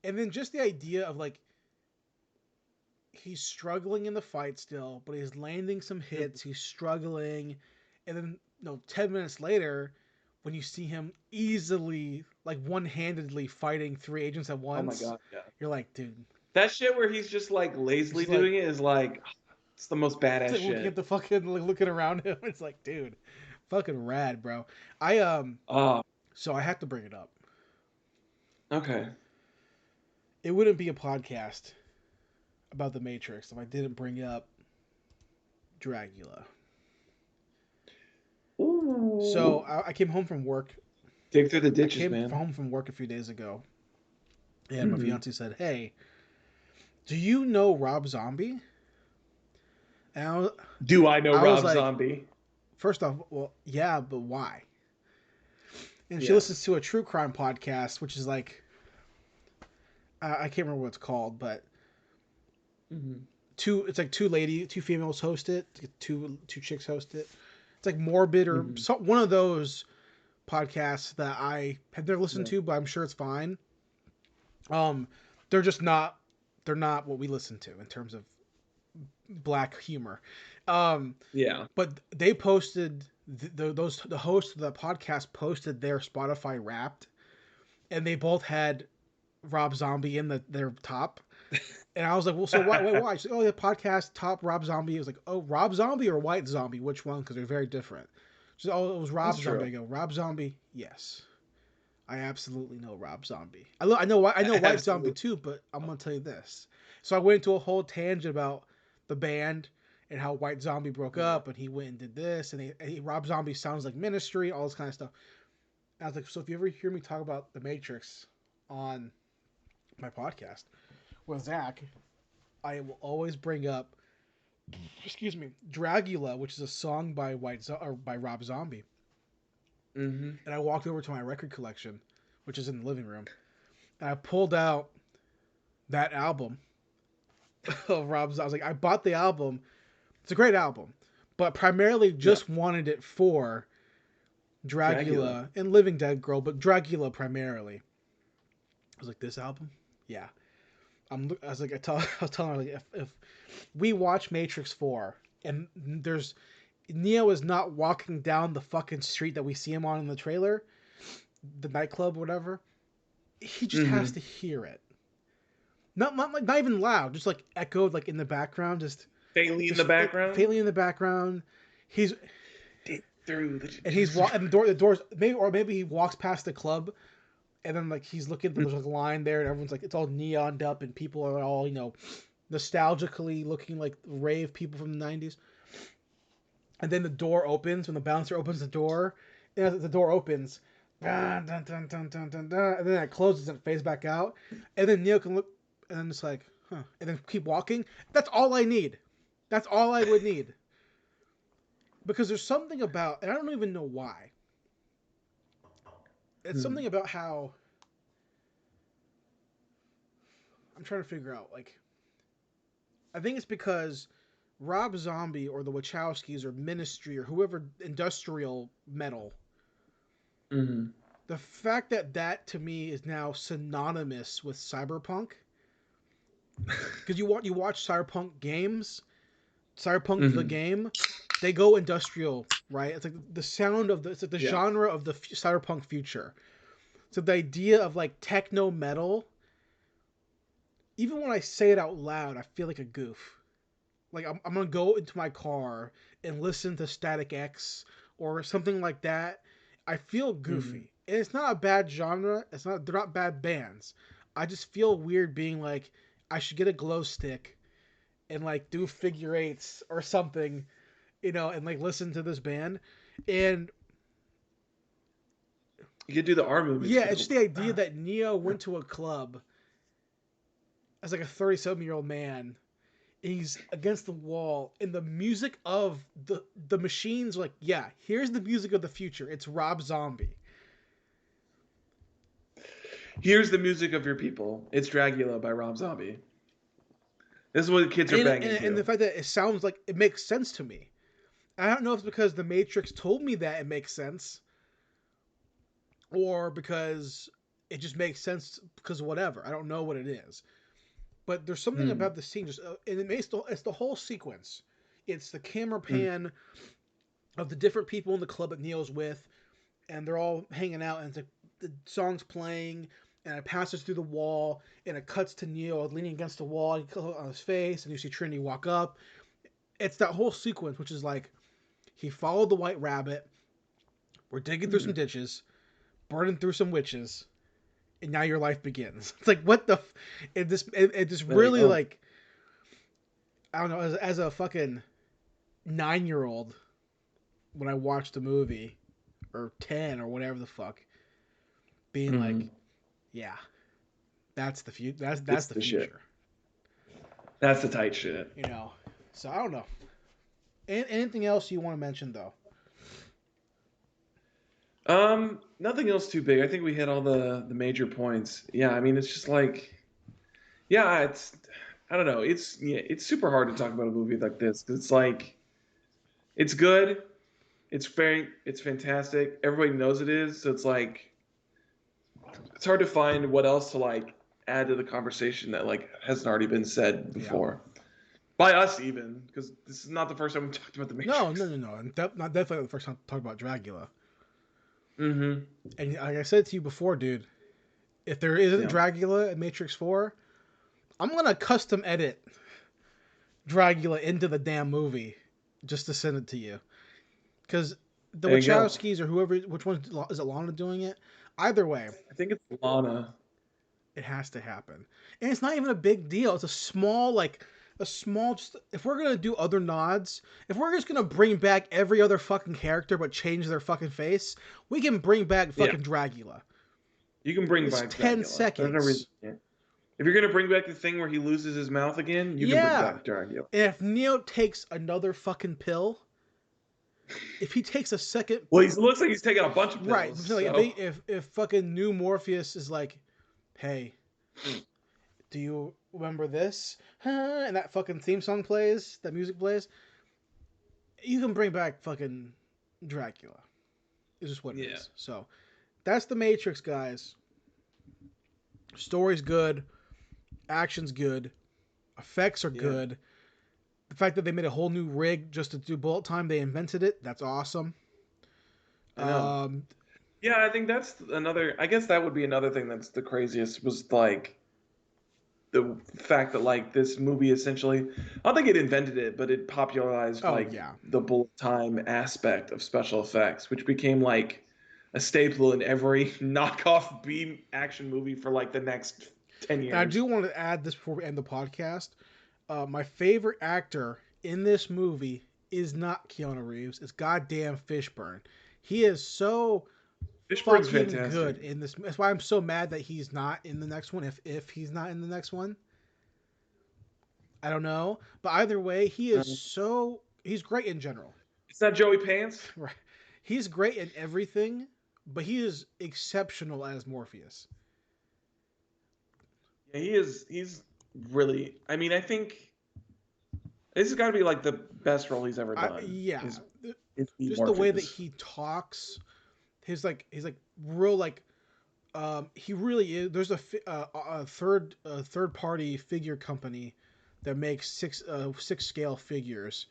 And then just the idea of like he's struggling in the fight still, but he's landing some hits. He's struggling, and then 10 minutes later, when you see him easily, like one-handedly fighting 3 agents at Oh my once, god, yeah. you're like, dude. That shit where he's just like lazily Just like, doing it is like it's the most it's badass like looking at shit. the fucking, like looking around him. It's like, dude, fucking rad, bro. I Oh, so I have to bring it up. okay. It wouldn't be a podcast about the Matrix if I didn't bring up Dracula. So Ooh. I came home from work. Dig through the I ditches, came man. home from work a few days ago, and my Mm-hmm. fiance said, "Hey, do you know Rob Zombie?" And Do I know I was Rob like, Zombie? first off, well, yeah, but why? And she Yeah. listens to a true crime podcast, which is like, I can't remember what it's called, but Mm-hmm. it's like two females host it, two chicks host it. It's like morbid or Mm-hmm. one of those podcasts that I have never listened Yeah. to, but I'm sure it's fine. Um, they're just not they're not what we listen to in terms of black humor. Um, Yeah. but they posted the host of the podcast posted their Spotify Wrapped, and they both had Rob Zombie in their top. And I was like, well, so why? She's like, oh, the podcast top Rob Zombie. I was like, oh, Rob Zombie or White Zombie? Which one? Because they're very different. She's like, oh, it was That's Rob Zombie. true. I go, Rob Zombie? Yes. I absolutely know Rob Zombie. I know White Zombie Absolutely. too, but I'm gonna tell you this. So I went into a whole tangent about the band and how White Zombie broke Yeah. up, and he went and did this, and Rob Zombie sounds like Ministry, all this kind of stuff. And I was like, so if you ever hear me talk about the Matrix on my podcast with Zach, I will always bring up, excuse me, Dragula, which is a song by by Rob Zombie. Mm-hmm. And I walked over to my record collection, which is in the living room, and I pulled out that album of Rob Zombie. I was like, I bought the album. It's a great album, but primarily Yeah. just wanted it for Dracula. Dragula and Living Dead Girl, but Dragula primarily. I was like, this album, yeah. I was like, I was telling her like, if we watch Matrix 4 and there's Neo is not walking down the fucking street that we see him on in the trailer, the nightclub, whatever, he just has Mm-hmm. to hear it. Not even loud, just like echoed like in the background, Bailey in the just like background. faintly in the background. He's Dig through and he's and the doors maybe he walks past the club and then like he's looking, there's like a line there and everyone's like it's all neoned up and people are all nostalgically looking like rave people from the 90s. And then the door opens when the bouncer opens the door, and as the door opens, dun, dun, dun, dun, dun, dun, dun, and then it closes and it fades back out, and then Neo can look, and then it's like, huh, and then keep walking. That's all I need. That's all I would need. Because there's something about, and I don't even know why. It's something about how I'm trying to figure out. Like, I think it's because Rob Zombie or the Wachowskis or Ministry or whoever industrial metal, Mm-hmm. the fact that that to me is now synonymous with cyberpunk, because you watch cyberpunk games, cyberpunk the Mm-hmm. game, they go industrial, right? It's like the sound of it's like the Yeah. genre of the cyberpunk future. So the idea of like techno metal, even when I say it out loud, I feel like a goof. Like I'm gonna go into my car and listen to Static X or something like that. I feel Mm-hmm. goofy. And it's not a bad genre. They're not bad bands. I just feel weird being like I should get a glow stick and like do figure eights or something, and like listen to this band. And You could do the arm movements. yeah, You could it's just go. the idea that Neo went to a club as like a 37-year-old man. He's against the wall, and the music of the machines, like, yeah, here's the music of the future. It's Rob Zombie. Here's the music of your people. It's Dracula by Rob Zombie. This is what kids are And, banging and the to. fact that it sounds like it makes sense to me. I don't know if it's because the Matrix told me that it makes sense, or because it just makes sense because of whatever. I don't know what it is. But there's something Hmm. about the scene, just and it's the whole sequence. It's the camera Mm. pan of the different people in the club that Neo's with, and they're all hanging out, and it's like the song's playing, and it passes through the wall, and it cuts to Neo leaning against the wall, on his face, and you see Trinity walk up. It's that whole sequence, which is like he followed the White Rabbit. We're digging through some ditches, burning through some witches, and now your life begins. It's like what the, it just really like, I don't know, as a fucking 9-year-old when I watched the movie, or 10 or whatever the fuck, being like, yeah, that's the future. That's the future. Shit. That's the tight shit. You know, so I don't know. Anything else you want to mention though? Nothing else too big. I think we hit all the major points. Yeah, I mean, it's just like, yeah, it's, I don't know. It's super hard to talk about a movie like this because it's like, it's good, it's fantastic. Everybody knows it is, so it's like, it's hard to find what else to like add to the conversation that like hasn't already been said before. By us even, because this is not the first time we talked about the Matrix. No. Not definitely the first time to talk about Dracula. Mm-hmm. And like I said to you before, dude, if there isn't Dracula in Matrix 4, I'm gonna custom edit Dracula into the damn movie just to send it to you. Because the Wachowskis or whoever, which one is it, Lana doing it? Either way, I think it's Lana. It has to happen, and it's not even a big deal. It's a small just, if we're gonna do other nods, if we're just gonna bring back every other fucking character but change their fucking face, we can bring back fucking Dracula. You can bring back 10 Dracula. seconds. There's no reason. If you're gonna bring back the thing where he loses his mouth again, you can bring back Dracula. And if Neo takes another fucking pill, if he takes a second, well, he looks like he's taking a bunch of pills. Right. So like if fucking new Morpheus is like, hey, do you remember this? And that fucking theme song plays, that music plays, you can bring back fucking Dracula. It's just what it is. So that's the Matrix, guys. Story's good, action's good, effects are good. The fact that they made a whole new rig just to do bullet time, they invented it. That's awesome. Yeah, I think that's another. I guess that would be another thing that's the craziest was like the fact that like this movie essentially, I don't think it invented it, but it popularized the bullet time aspect of special effects, which became like a staple in every knockoff B action movie for like the next 10 years. And I do want to add this before we end the podcast. My favorite actor in this movie is not Keanu Reeves. It's goddamn Fishburne. He is so fucking good in this. That's why I'm so mad that he's not in the next one. If he's not in the next one, I don't know. But either way, he is he's great in general. It's not Joey Pants, right? He's great in everything, but he is exceptional as Morpheus. Yeah, he is. He's really. I mean, I think this has got to be like the best role he's ever done. Just the way that he talks, he's like real like, he really is. There's a third party figure company that makes six scale figures,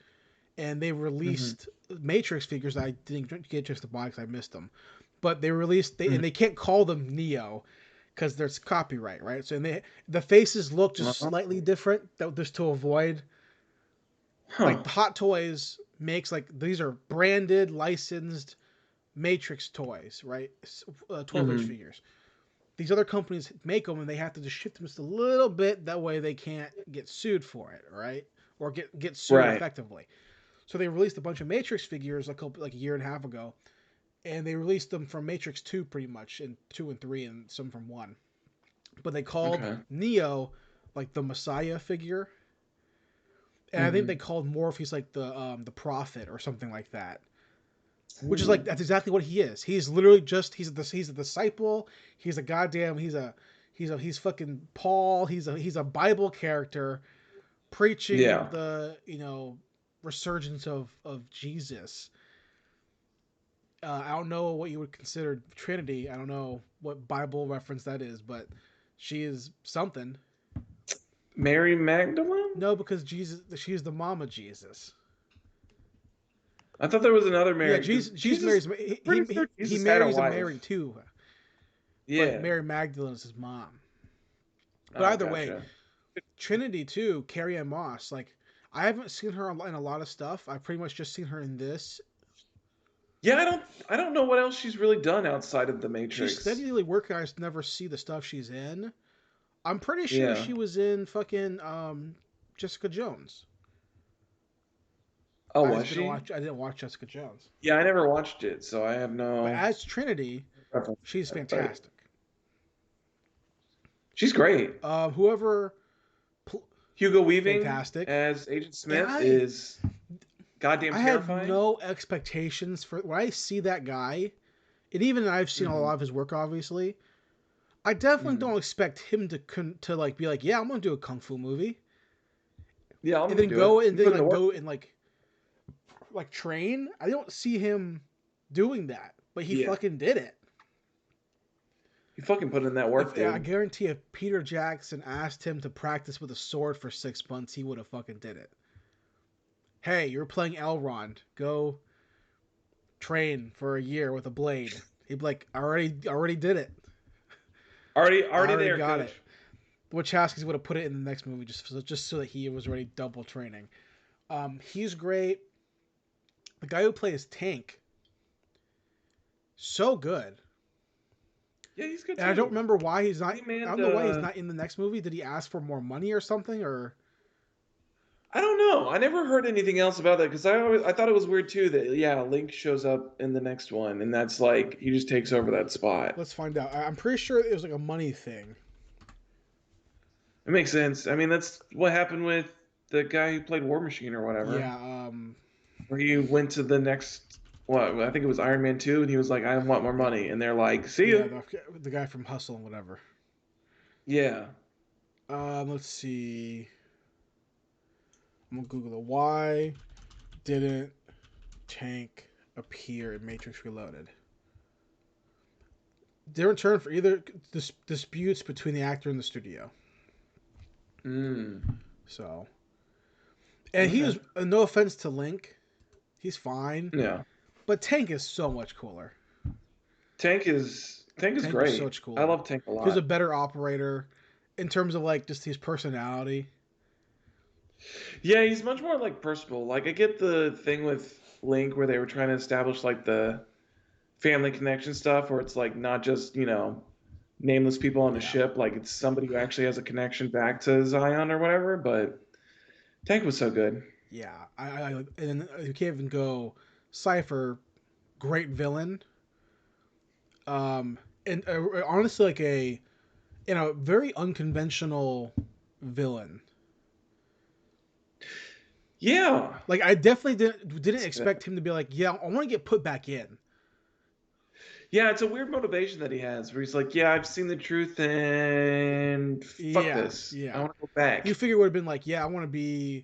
and they released Matrix figures. I didn't get just to buy because I missed them, but they released and they can't call them Neo because there's copyright, right? So the faces look just slightly different, just to avoid. Like Hot Toys makes like these are branded, licensed Matrix toys, right? 12-inch figures. These other companies make them and they have to just shift them just a little bit. That way they can't get sued for it, right? Or get sued effectively. So they released a bunch of Matrix figures like a year and a half ago, and they released them from Matrix 2 pretty much, and 2 and 3, and some from 1. But they called Neo like the Messiah figure. And I think they called Morpheus like the prophet or something like that, which is like that's exactly what he is. He's literally just he's a disciple. He's a goddamn he's fucking Paul. He's a Bible character preaching the resurgence of Jesus. I don't know what you would consider Trinity. I don't know what Bible reference that is, but she is something. Mary Magdalene? No, because she is the mom of Jesus. I thought there was another Yeah, Mary. 'Cause Jesus Mary's pretty sure he Jesus had a marries a wife. Mary too, but Yeah. Mary Magdalene is his mom. But Oh, either way, gotcha. Trinity too, Carrie Ann Moss. Like I haven't seen her in a lot of stuff. I've pretty much just seen her in this. Yeah, I don't know what else she's really done outside of The She's Matrix. steadily working. I just never see the stuff she's in. I'm pretty sure Yeah. she was in fucking Jessica Jones. Oh, I was just didn't she? watch. I didn't watch Jessica Jones. Yeah, I never watched it, so I have But no as Trinity, preference. she's But fantastic. she's great. Whoever, Hugo Weaving fantastic. as Agent And Smith is goddamn I had terrifying. no expectations for when I see that guy, and even I've seen a Hmm. lot of his work, obviously. I definitely Hmm. don't expect him to like be like, yeah, I'm gonna do a kung fu movie, Yeah, I'm and gonna then do it. go and I'm then putting the like work. go and like train. I don't see him doing that, but he Yeah, fucking did it. you fucking put in that work, If I dude. guarantee, if Peter Jackson asked him to practice with a sword for 6 months, he would have fucking did it. Hey, you're playing Elrond. Go train for a year with a blade. He'd be like, already did it. I Already already there, got it. coach. The Wachowskis would have put it in the next movie just so that he was already double training. He's great. The guy who plays Tank, so good. Yeah, he's good And I don't too. remember why he's not. He I manned. don't know why he's not in the next movie. Did he ask for more money or something? Or I don't know. I never heard anything else about that because I thought it was weird too that yeah, Link shows up in the next one and that's like he just takes over that spot. let's find out. I'm pretty sure it was like a money thing. It makes sense. I mean, that's what happened with the guy who played War Machine or whatever, Yeah. where he went to the next what I think it was Iron Man 2 and he was like, I want more money, and they're like, see ya. Yeah. The guy from Hustle and whatever. Yeah. Let's see. I'm gonna Google it. Why didn't Tank appear in Matrix Reloaded? They returned for either disputes between the actor and the studio. Mm. So, and he Okay. was no offense to Link, he's fine, Yeah. but Tank is so much cooler. Tank is Tank was so great. much I cooler. love Tank a He was a lot. better operator in terms of like just his personality. Yeah, he's much more like personable. Like I get the thing with Link where they were trying to establish like the family connection stuff where it's like not just, nameless people on a Yeah, ship, like it's somebody who actually has a connection back to Zion or whatever, but Tank was so good. yeah. And then you can't even go Cipher, great villain. And honestly, like very unconventional villain. Yeah. Like I definitely didn't expect him to be like, yeah, I want to get put back in. Yeah, it's a weird motivation that he has where he's like, yeah, I've seen the truth and fuck Yeah, this. I yeah. want to go You back. figure it would have been like, yeah, I want the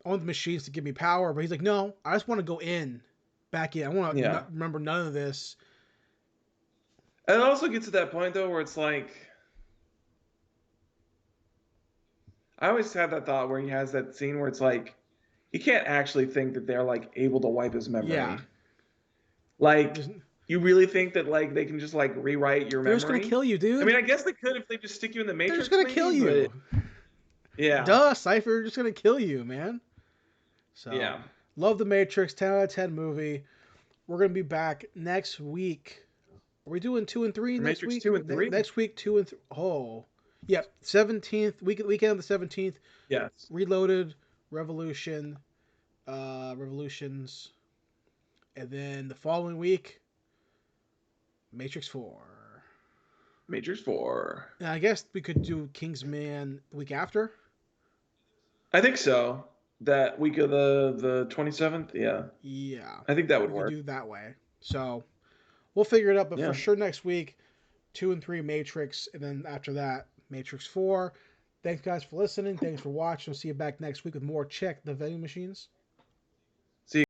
machines to give me power, but he's like, no, I just want to go back in. I want to Yeah. remember none of this. And it also gets to that point though where it's like I always have that thought where he has that scene where it's like he can't actually think that they're like able to wipe his Yeah, memory. Like, There's, you really think that like they can just like rewrite your they're just gonna memory? kill you, I mean, dude. I guess they could if they just stick you in the They're just Matrix, gonna maybe, kill but you. yeah, Duh, Cipher, just gonna kill you, man. So, yeah. love the Matrix, 10 out of 10 movie. We're gonna be back next week. Are we doing 2 and 3 For next Matrix week? 2 and 3? Next week, 2 and 3. Oh, yep. 17th weekend of the 17th. Yes. Reloaded, Revolution, Revolutions, and then the following week, Matrix 4. Matrix 4. Now, I guess we could do Kingsman the week after. I think so. That week of the 27th? Yeah. Yeah, I think that would we could work. do it that way. So we'll figure it out, but for Yeah. sure next week, 2 and 3 Matrix, and then after that, Matrix 4. Thanks, guys, for listening. Thanks for watching. We'll see you back next week with more Check the Vending Machines.